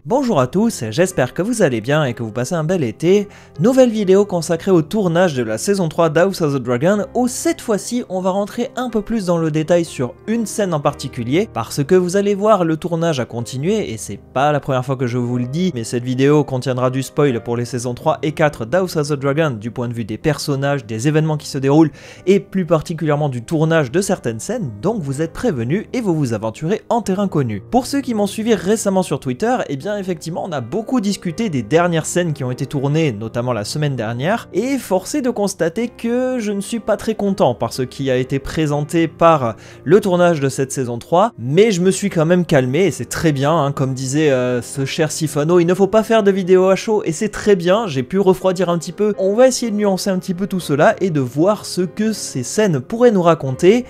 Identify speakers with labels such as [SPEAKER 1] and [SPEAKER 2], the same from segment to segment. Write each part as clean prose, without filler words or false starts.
[SPEAKER 1] Bonjour à tous, j'espère que vous allez bien et que vous passez un bel été. Nouvelle vidéo consacrée au tournage de la saison 3 d'House of the Dragon, où cette fois-ci on va rentrer un peu plus dans le détail sur une scène en particulier, parce que vous allez voir, le tournage a continué, et c'est pas la première fois que je vous le dis, mais cette vidéo contiendra du spoil pour les saisons 3 et 4 d'House of the Dragon du point de vue des personnages, des événements qui se déroulent, et plus particulièrement du tournage de certaines scènes, donc vous êtes prévenus et vous vous aventurez en terrain connu. Pour ceux qui m'ont suivi récemment sur Twitter, eh bien effectivement on a beaucoup discuté des dernières scènes qui ont été tournées, notamment la semaine dernière, et force est de constater que je ne suis pas très content par ce qui a été présenté par le tournage de cette saison 3, mais je me suis quand même calmé et c'est très bien, hein, comme disait ce cher Sifano, il ne faut pas faire de vidéo à chaud et c'est très bien, j'ai pu refroidir un petit peu, on va essayer de nuancer un petit peu tout cela et de voir ce que ces scènes pourraient nous raconter.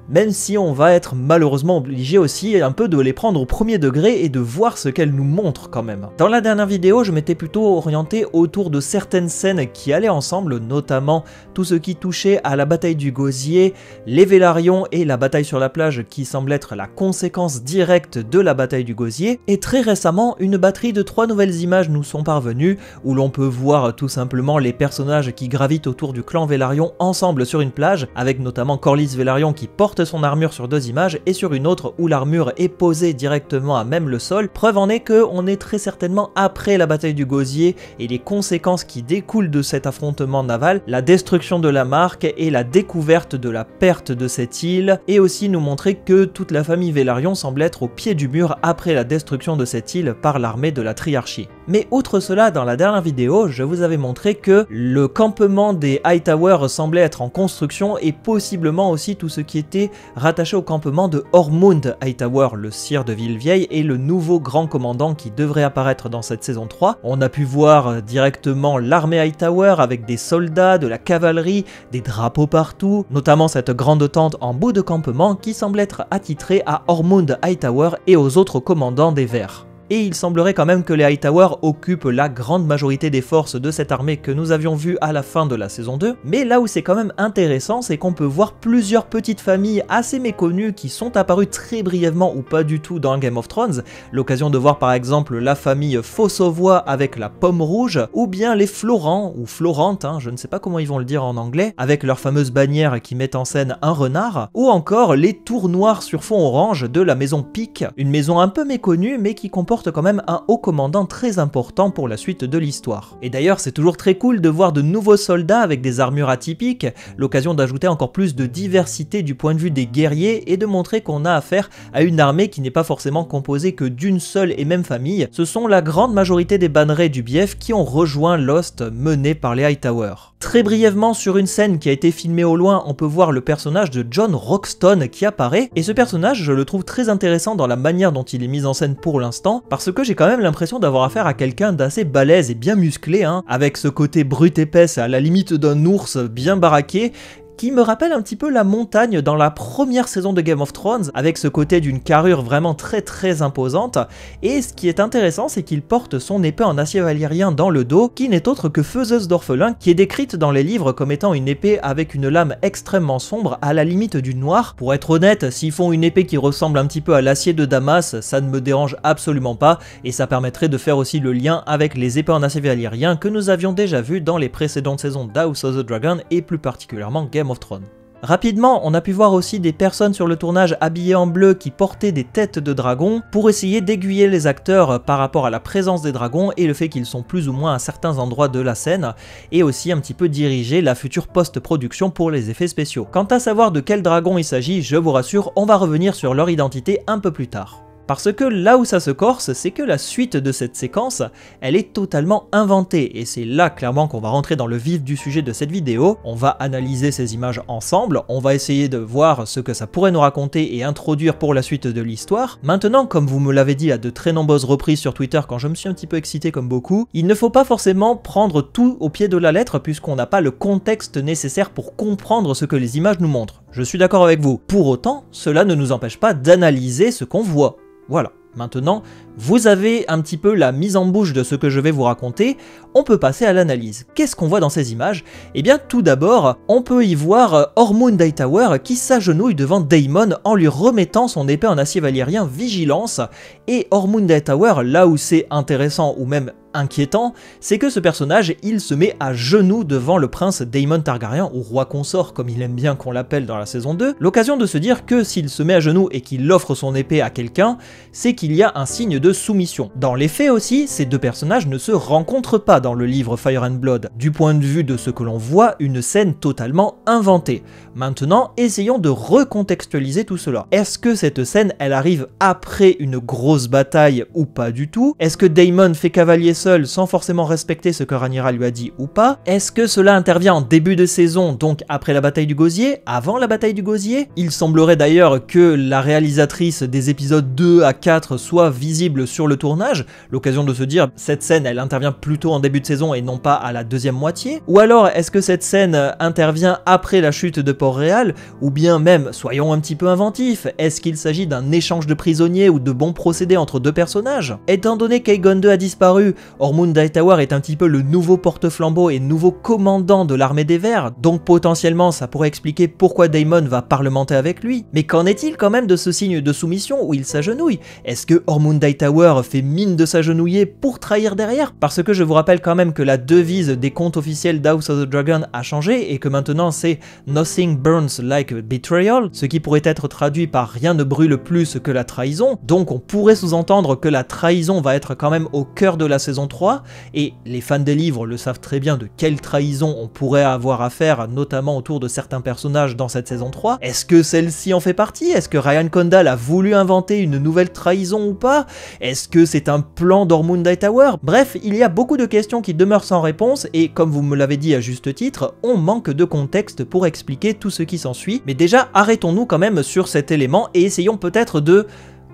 [SPEAKER 1] Même si on va être malheureusement obligé aussi un peu de les prendre au premier degré et de voir ce qu'elles nous montrent quand même. Dans la dernière vidéo, je m'étais plutôt orienté autour de certaines scènes qui allaient ensemble, notamment tout ce qui touchait à la bataille du Gosier, les Vélarions et la bataille sur la plage qui semble être la conséquence directe de la bataille du Gosier. Et très récemment, une batterie de 3 nouvelles images nous sont parvenues, où l'on peut voir tout simplement les personnages qui gravitent autour du clan Vélarion ensemble sur une plage, avec notamment Corlys Vélarion qui porte son armure sur 2 images et sur une autre où l'armure est posée directement à même le sol. Preuve en est que on est très certainement après la bataille du Gosier et les conséquences qui découlent de cet affrontement naval, la destruction de la marque et la découverte de la perte de cette île, et aussi nous montrer que toute la famille Vélarion semble être au pied du mur après la destruction de cette île par l'armée de la Triarchie. Mais outre cela, dans la dernière vidéo, je vous avais montré que le campement des Hightower semblait être en construction et possiblement aussi tout ce qui était rattaché au campement de Ormund Hightower, le sire de Villevieille et le nouveau grand commandant qui devrait apparaître dans cette saison 3. On a pu voir directement l'armée Hightower avec des soldats, de la cavalerie, des drapeaux partout, notamment cette grande tente en bout de campement qui semble être attitrée à Ormund Hightower et aux autres commandants des Verts. Et il semblerait quand même que les Hightower occupent la grande majorité des forces de cette armée que nous avions vue à la fin de la saison 2, mais là où c'est quand même intéressant, c'est qu'on peut voir plusieurs petites familles assez méconnues qui sont apparues très brièvement ou pas du tout dans Game of Thrones, l'occasion de voir par exemple la famille Fossauvois avec la pomme rouge, ou bien les Florent, ou Florente, hein, je ne sais pas comment ils vont le dire en anglais, avec leur fameuse bannière qui met en scène un renard, ou encore les tours noires sur fond orange de la maison Pic, une maison un peu méconnue mais qui comporte quand même un haut commandant très important pour la suite de l'histoire. Et d'ailleurs c'est toujours très cool de voir de nouveaux soldats avec des armures atypiques, l'occasion d'ajouter encore plus de diversité du point de vue des guerriers et de montrer qu'on a affaire à une armée qui n'est pas forcément composée que d'une seule et même famille. Ce sont la grande majorité des bannerets du Bief qui ont rejoint Lost menés par les Hightower. Très brièvement, sur une scène qui a été filmée au loin, on peut voir le personnage de Jon Roxton qui apparaît, et ce personnage je le trouve très intéressant dans la manière dont il est mis en scène pour l'instant, parce que j'ai quand même l'impression d'avoir affaire à quelqu'un d'assez balèze et bien musclé, hein, avec ce côté brut épaisse à la limite d'un ours bien baraqué, qui me rappelle un petit peu la montagne dans la première saison de Game of Thrones, avec ce côté d'une carrure vraiment très imposante, et ce qui est intéressant c'est qu'il porte son épée en acier valyrien dans le dos, qui n'est autre que Faiseuse d'Orphelin, qui est décrite dans les livres comme étant une épée avec une lame extrêmement sombre, à la limite du noir. Pour être honnête, s'ils font une épée qui ressemble un petit peu à l'acier de Damas, ça ne me dérange absolument pas, et ça permettrait de faire aussi le lien avec les épées en acier valyrien que nous avions déjà vu dans les précédentes saisons d'House of the Dragon, et plus particulièrement Game of Thrones. Rapidement, on a pu voir aussi des personnes sur le tournage habillées en bleu qui portaient des têtes de dragons pour essayer d'aiguiller les acteurs par rapport à la présence des dragons et le fait qu'ils sont plus ou moins à certains endroits de la scène, et aussi un petit peu diriger la future post-production pour les effets spéciaux. Quant à savoir de quel dragon il s'agit, je vous rassure, on va revenir sur leur identité un peu plus tard. Parce que là où ça se corse, c'est que la suite de cette séquence, elle est totalement inventée, et c'est là clairement qu'on va rentrer dans le vif du sujet de cette vidéo. On va analyser ces images ensemble, on va essayer de voir ce que ça pourrait nous raconter et introduire pour la suite de l'histoire. Maintenant, comme vous me l'avez dit à de très nombreuses reprises sur Twitter quand je me suis un petit peu excité comme beaucoup, il ne faut pas forcément prendre tout au pied de la lettre puisqu'on n'a pas le contexte nécessaire pour comprendre ce que les images nous montrent. Je suis d'accord avec vous. Pour autant, cela ne nous empêche pas d'analyser ce qu'on voit. Voilà. Maintenant, vous avez un petit peu la mise en bouche de ce que je vais vous raconter, on peut passer à l'analyse. Qu'est-ce qu'on voit dans ces images? Eh bien tout d'abord, on peut y voir Tormund Hightower qui s'agenouille devant Daemon en lui remettant son épée en acier valyrien Vigilance, et Tormund Hightower, là où c'est intéressant ou même inquiétant, c'est que ce personnage, il se met à genoux devant le prince Daemon Targaryen, ou roi consort comme il aime bien qu'on l'appelle dans la saison 2, l'occasion de se dire que s'il se met à genoux et qu'il offre son épée à quelqu'un, c'est qu'il y a un signe de soumission. Dans les faits aussi, ces deux personnages ne se rencontrent pas dans le livre Fire and Blood. Du point de vue de ce que l'on voit, une scène totalement inventée. Maintenant, essayons de recontextualiser tout cela. Est-ce que cette scène, elle arrive après une grosse bataille ou pas du tout? Est-ce que Daemon fait cavalier seul sans forcément respecter ce que Rhaenyra lui a dit ou pas? Est-ce que cela intervient en début de saison, donc après la bataille du gosier, avant la bataille du gosier? Il semblerait d'ailleurs que la réalisatrice des épisodes 2 à 4 soit visible sur le tournage, l'occasion de se dire cette scène elle intervient plutôt en début de saison et non pas à la deuxième moitié. Ou alors est-ce que cette scène intervient après la chute de Port-Réal, ou bien même, soyons un petit peu inventifs, est-ce qu'il s'agit d'un échange de prisonniers ou de bons procédés entre deux personnages? Étant donné qu'Aegon II a disparu, Tormund Hightower est un petit peu le nouveau porte-flambeau et nouveau commandant de l'armée des Verts, donc potentiellement ça pourrait expliquer pourquoi Daemon va parlementer avec lui. Mais qu'en est-il quand même de ce signe de soumission où il s'agenouille? Est-ce que Tormund Hightower fait mine de s'agenouiller pour trahir derrière? Parce que je vous rappelle quand même que la devise des comptes officiels d'House of the Dragon a changé et que maintenant c'est Nothing burns like betrayal, ce qui pourrait être traduit par rien ne brûle plus que la trahison, donc on pourrait sous-entendre que la trahison va être quand même au cœur de la saison 3, et les fans des livres le savent très bien de quelle trahison on pourrait avoir affaire, notamment autour de certains personnages dans cette saison 3. Est-ce que celle-ci en fait partie? Est-ce que Ryan Condal a voulu inventer une nouvelle trahison ou pas? Est-ce que c'est un plan d'Tormund Hightower? Bref, il y a beaucoup de questions qui demeurent sans réponse, et comme vous me l'avez dit à juste titre, on manque de contexte pour expliquer tout ce qui s'ensuit. Mais déjà, arrêtons-nous quand même sur cet élément et essayons peut-être de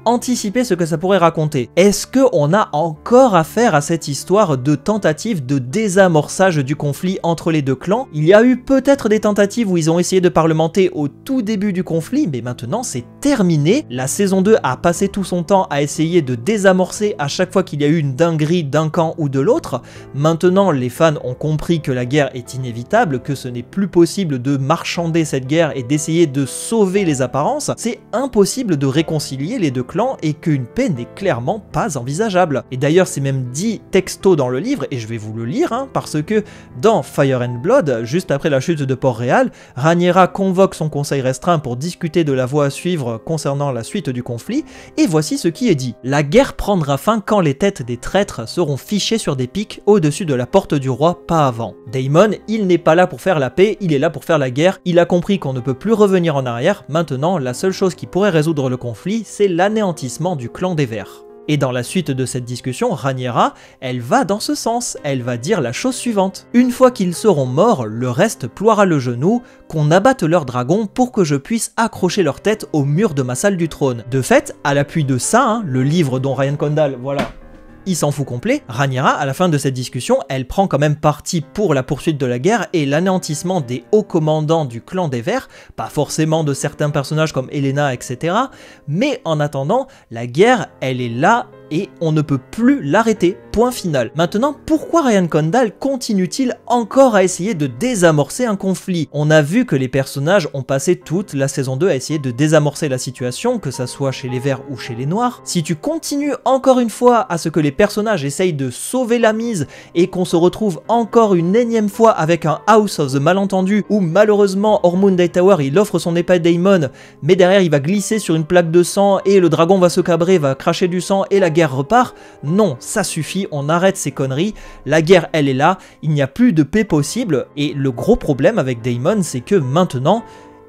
[SPEAKER 1] anticiper ce que ça pourrait raconter. Est-ce qu'on a encore affaire à cette histoire de tentative de désamorçage du conflit entre les deux clans? Il y a eu peut-être des tentatives où ils ont essayé de parlementer au tout début du conflit, mais maintenant c'est terminé. La saison 2 a passé tout son temps à essayer de désamorcer à chaque fois qu'il y a eu une dinguerie d'un camp ou de l'autre. Maintenant, les fans ont compris que la guerre est inévitable, que ce n'est plus possible de marchander cette guerre et d'essayer de sauver les apparences. C'est impossible de réconcilier les deux clans et qu'une paix n'est clairement pas envisageable. Et d'ailleurs c'est même dit texto dans le livre, et je vais vous le lire, parce que dans Fire and Blood, juste après la chute de Port-Réal, Rhaenyra convoque son conseil restreint pour discuter de la voie à suivre concernant la suite du conflit, et voici ce qui est dit. La guerre prendra fin quand les têtes des traîtres seront fichées sur des pics au-dessus de la porte du roi, pas avant. Daemon, il n'est pas là pour faire la paix, il est là pour faire la guerre, il a compris qu'on ne peut plus revenir en arrière, maintenant la seule chose qui pourrait résoudre le conflit, c'est l'anéantissement du clan des Verts. Et dans la suite de cette discussion, Rhaenyra, elle va dans ce sens, elle va dire la chose suivante. Une fois qu'ils seront morts, le reste ploiera le genou, qu'on abatte leur dragon pour que je puisse accrocher leur tête au mur de ma salle du trône. De fait, à l'appui de ça, le livre dont Ryan Condal, voilà, il s'en fout complet, Rhaenyra, à la fin de cette discussion, elle prend quand même parti pour la poursuite de la guerre et l'anéantissement des hauts commandants du clan des Verts, pas forcément de certains personnages comme Helaena, etc. Mais en attendant, la guerre, elle est là et on ne peut plus l'arrêter. Point final. Maintenant, pourquoi Ryan Condal continue-t-il encore à essayer de désamorcer un conflit? On a vu que les personnages ont passé toute la saison 2 à essayer de désamorcer la situation, que ça soit chez les Verts ou chez les Noirs. Si tu continues encore une fois à ce que les personnages essayent de sauver la mise et qu'on se retrouve encore une énième fois avec un House of the Malentendu où malheureusement Tormund Hightower il offre son épée à Daemon, mais derrière il va glisser sur une plaque de sang et le dragon va se cabrer, va cracher du sang et la guerre repart. Non, ça suffit, on arrête ces conneries, la guerre elle est là, il n'y a plus de paix possible, et le gros problème avec Daemon c'est que maintenant,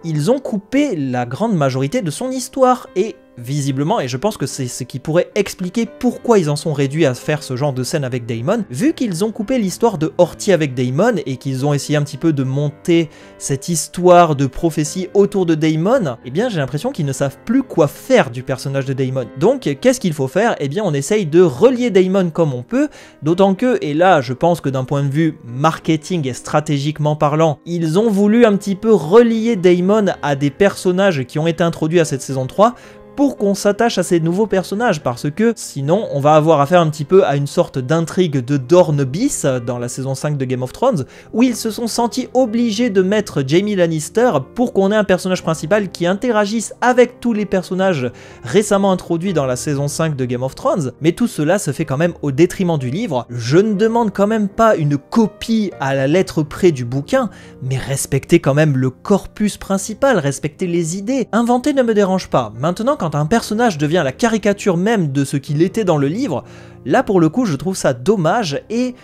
[SPEAKER 1] ils ont coupé la grande majorité de son histoire, et visiblement, et je pense que c'est ce qui pourrait expliquer pourquoi ils en sont réduits à faire ce genre de scène avec Daemon, vu qu'ils ont coupé l'histoire de Horty avec Daemon et qu'ils ont essayé un petit peu de monter cette histoire de prophétie autour de Daemon, eh bien j'ai l'impression qu'ils ne savent plus quoi faire du personnage de Daemon. Donc qu'est-ce qu'il faut faire? Eh bien on essaye de relier Daemon comme on peut, d'autant que, et là je pense que d'un point de vue marketing et stratégiquement parlant, ils ont voulu un petit peu relier Daemon à des personnages qui ont été introduits à cette saison 3, pour qu'on s'attache à ces nouveaux personnages, parce que sinon on va avoir affaire un petit peu à une sorte d'intrigue de Dorne bis dans la saison 5 de Game of Thrones, où ils se sont sentis obligés de mettre Jaime Lannister pour qu'on ait un personnage principal qui interagisse avec tous les personnages récemment introduits dans la saison 5 de Game of Thrones, mais tout cela se fait quand même au détriment du livre. Je ne demande quand même pas une copie à la lettre près du bouquin, mais respectez quand même le corpus principal, respectez les idées. Inventer ne me dérange pas. Maintenant, quand un personnage devient la caricature même de ce qu'il était dans le livre, là pour le coup je trouve ça dommage et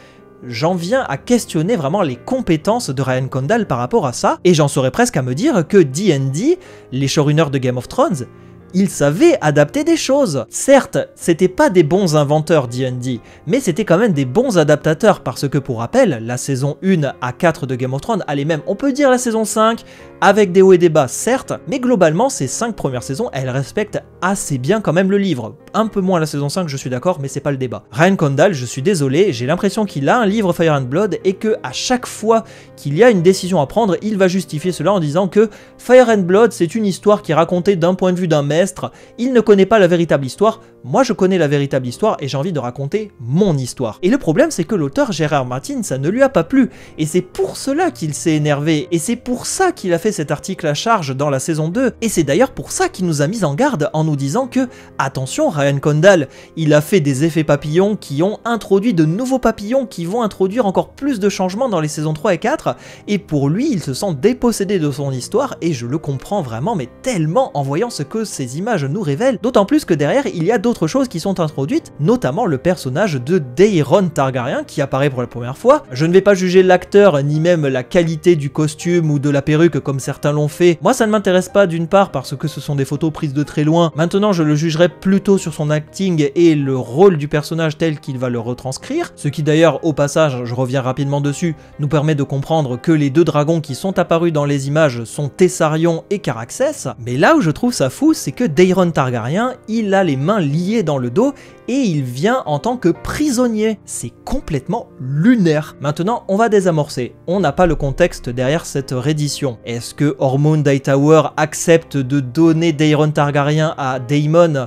[SPEAKER 1] j'en viens à questionner vraiment les compétences de Ryan Condal par rapport à ça, et j'en serais presque à me dire que D&D, les showrunners de Game of Thrones, ils savaient adapter des choses. Certes, c'était pas des bons inventeurs D&D, mais c'était quand même des bons adaptateurs, parce que pour rappel, la saison 1 à 4 de Game of Thrones, allez même, on peut dire la saison 5, avec des hauts et des bas certes, mais globalement ces 5 premières saisons, elles respectent assez bien quand même le livre. Un peu moins la saison 5, je suis d'accord, mais c'est pas le débat. Ryan Condal, je suis désolé, j'ai l'impression qu'il a un livre Fire and Blood et que à chaque fois qu'il y a une décision à prendre, il va justifier cela en disant que Fire and Blood c'est une histoire qui est racontée d'un point de vue d'un maître, il ne connaît pas la véritable histoire, moi je connais la véritable histoire et j'ai envie de raconter mon histoire. Et le problème c'est que l'auteur J.R.R. Martin, ça ne lui a pas plu, et c'est pour cela qu'il s'est énervé, et c'est pour ça qu'il a fait cet article à charge dans la saison 2, et c'est d'ailleurs pour ça qu'il nous a mis en garde en nous disant que, attention, Ryan Condal, il a fait des effets papillons qui ont introduit de nouveaux papillons qui vont introduire encore plus de changements dans les saisons 3 et 4, et pour lui, il se sent dépossédé de son histoire, et je le comprends vraiment, mais tellement en voyant ce que ces images nous révèlent, d'autant plus que derrière, il y a d'autres choses qui sont introduites, notamment le personnage de Daeron Targaryen qui apparaît pour la première fois. Je ne vais pas juger l'acteur, ni même la qualité du costume ou de la perruque comme certains l'ont fait. Moi, ça ne m'intéresse pas d'une part parce que ce sont des photos prises de très loin. Maintenant, je le jugerai plutôt sur son acting et le rôle du personnage tel qu'il va le retranscrire. Ce qui d'ailleurs, au passage, je reviens rapidement dessus, nous permet de comprendre que les deux dragons qui sont apparus dans les images sont Tessarion et Caraxès. Mais là où je trouve ça fou, c'est que Daeron Targaryen, il a les mains liées dans le dos et il vient en tant que prisonnier. C'est complètement lunaire. Maintenant, on va désamorcer. On n'a pas le contexte derrière cette reddition. Est-ce que Hormone Hightower accepte de donner Daeron Targaryen à Daemon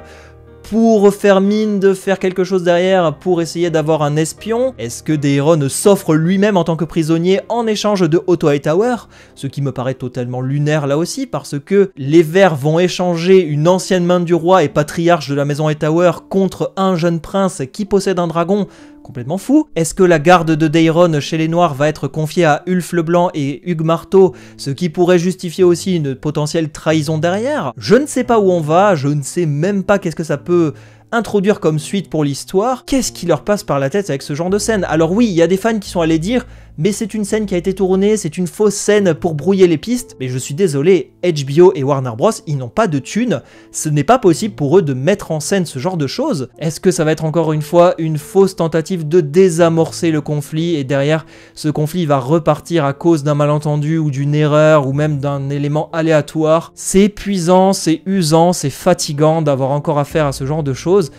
[SPEAKER 1] pour faire mine de faire quelque chose derrière pour essayer d'avoir un espion? Est-ce que Daeron s'offre lui-même en tant que prisonnier en échange de Otto Hightower? Ce qui me paraît totalement lunaire là aussi, parce que les Verts vont échanger une ancienne main du roi et patriarche de la maison Hightower contre un jeune prince qui possède un dragon. Complètement fou. Est-ce que la garde de Daeron chez les Noirs va être confiée à Ulf Leblanc et Hugues Marteau, ce qui pourrait justifier aussi une potentielle trahison derrière? Je ne sais pas où on va, je ne sais même pas qu'est-ce que ça peut introduire comme suite pour l'histoire. Qu'est-ce qui leur passe par la tête avec ce genre de scène? Alors oui, il y a des fans qui sont allés dire mais c'est une scène qui a été tournée, c'est une fausse scène pour brouiller les pistes, mais je suis désolé, HBO et Warner Bros, ils n'ont pas de thunes, ce n'est pas possible pour eux de mettre en scène ce genre de choses. Est-ce que ça va être encore une fois une fausse tentative de désamorcer le conflit, et derrière, ce conflit va repartir à cause d'un malentendu ou d'une erreur, ou même d'un élément aléatoire? C'est épuisant, c'est usant, c'est fatigant d'avoir encore affaire à ce genre de choses.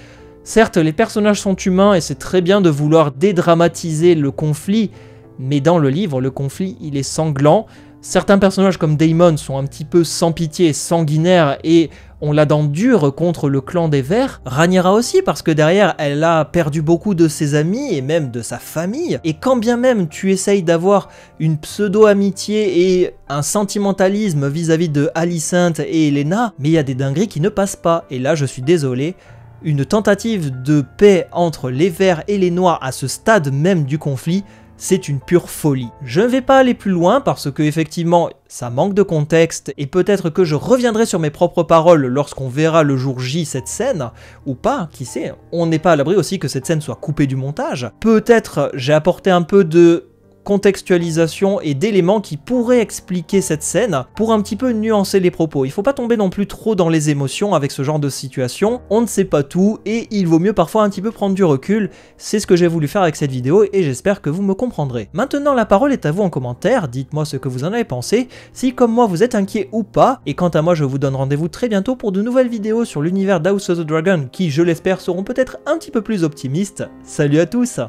[SPEAKER 1] Certes, les personnages sont humains et c'est très bien de vouloir dédramatiser le conflit, mais dans le livre, le conflit, il est sanglant. Certains personnages comme Daemon sont un petit peu sans pitié et sanguinaires et ont la dent dure contre le clan des Verts. Rhaenyra aussi, parce que derrière, elle a perdu beaucoup de ses amis et même de sa famille. Et quand bien même tu essayes d'avoir une pseudo-amitié et un sentimentalisme vis-à-vis de Alicent et Helaena, mais il y a des dingueries qui ne passent pas. Et là, je suis désolé, une tentative de paix entre les Verts et les Noirs à ce stade même du conflit, c'est une pure folie. Je ne vais pas aller plus loin parce que effectivement ça manque de contexte et peut-être que je reviendrai sur mes propres paroles lorsqu'on verra le jour J cette scène, ou pas, qui sait, on n'est pas à l'abri aussi que cette scène soit coupée du montage. Peut-être j'ai apporté un peu de contextualisation et d'éléments qui pourraient expliquer cette scène pour un petit peu nuancer les propos. Il faut pas tomber non plus trop dans les émotions avec ce genre de situation, on ne sait pas tout et il vaut mieux parfois un petit peu prendre du recul. C'est ce que j'ai voulu faire avec cette vidéo et j'espère que vous me comprendrez. Maintenant la parole est à vous en commentaire, dites-moi ce que vous en avez pensé, si comme moi vous êtes inquiet ou pas, et quant à moi je vous donne rendez-vous très bientôt pour de nouvelles vidéos sur l'univers d'House of the Dragon qui je l'espère seront peut-être un petit peu plus optimistes. Salut à tous!